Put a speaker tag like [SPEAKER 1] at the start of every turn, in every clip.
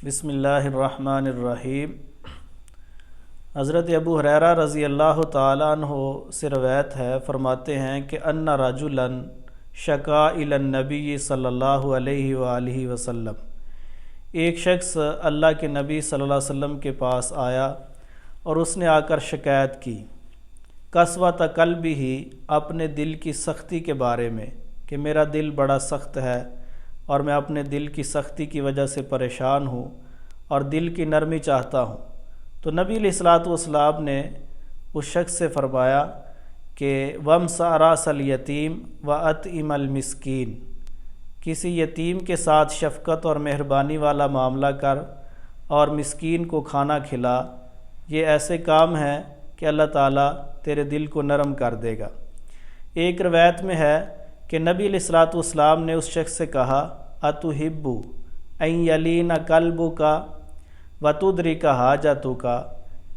[SPEAKER 1] بسم اللہ الرحمن الرحیم۔ حضرت ابو ہریرہ رضی اللہ تعالیٰ عنہ سے روایت ہے، فرماتے ہیں کہ ان رجلا شکا الی النبی صلی اللہ علیہ وآلہ وسلم، ایک شخص اللہ کے نبی صلی اللہ علیہ وسلم کے پاس آیا اور اس نے آ کر شکایت کی قسوۃ قلبہ، اپنے دل کی سختی کے بارے میں کہ میرا دل بڑا سخت ہے اور میں اپنے دل کی سختی کی وجہ سے پریشان ہوں اور دل کی نرمی چاہتا ہوں۔ تو نبی علیہ الصلوۃ والسلام نے اس شخص سے فرمایا کہ وَامْسَحْ رَأْسَ الْيَتِيمِ وَأَطْعِمِ الْمِسْكِينَ، کسی یتیم کے ساتھ شفقت اور مہربانی والا معاملہ کر اور مسکین کو کھانا کھلا، یہ ایسے کام ہیں کہ اللہ تعالیٰ تیرے دل کو نرم کر دے گا۔ ایک روایت میں ہے کہ نبی علیہ الصلوۃ والسلام نے اس شخص سے کہا اَتُحِبُّ أَن يَلِينَ قَلْبُكَ وَتُدْرِكَ حَاجَتُكَ،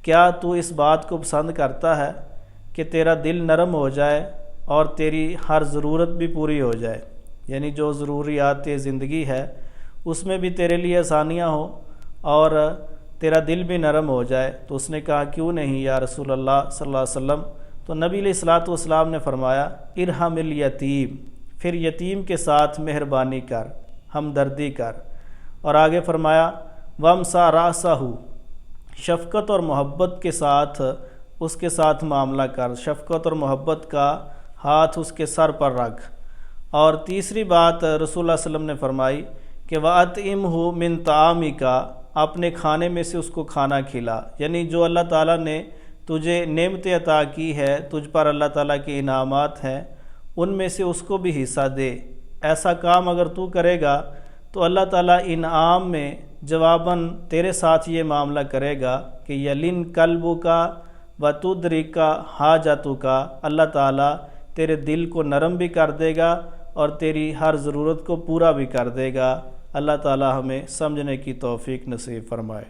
[SPEAKER 1] کیا تو اس بات کو پسند کرتا ہے کہ تیرا دل نرم ہو جائے اور تیری ہر ضرورت بھی پوری ہو جائے، یعنی جو ضروریات زندگی ہے اس میں بھی تیرے لیے آسانیاں ہوں اور تیرا دل بھی نرم ہو جائے؟ تو اس نے کہا کیوں نہیں یا رسول اللہ صلی اللہ علیہ وسلم۔ تو نبی علیہ الصلوۃ والسلام نے فرمایا ارحم الیتیم، پھر یتیم کے ساتھ مہربانی کر، ہمدردی کر، اور آگے فرمایا وَامْسَحْ رَأْسَهُ، شفقت اور محبت کے ساتھ اس کے ساتھ معاملہ کر، شفقت اور محبت کا ہاتھ اس کے سر پر رکھ۔ اور تیسری بات رسول اللہ صلی اللہ علیہ وسلم نے فرمائی کہ وَأَطْعِمْهُ مِنْ طَعَامِكَ، اپنے کھانے میں سے اس کو کھانا کھلا، یعنی جو اللہ تعالیٰ نے تجھے نعمتیں عطا کی ہے، تجھ پر اللہ تعالیٰ کے انعامات ہیں، ان میں سے اس کو بھی حصہ دے۔ ایسا کام اگر تو کرے گا تو اللہ تعالیٰ انعام میں جواباً تیرے ساتھ یہ معاملہ کرے گا کہ یلن قلبک وتدرک حاجتک، اللہ تعالیٰ تیرے دل کو نرم بھی کر دے گا اور تیری ہر ضرورت کو پورا بھی کر دے گا۔ اللہ تعالیٰ ہمیں سمجھنے کی توفیق نصیب فرمائے۔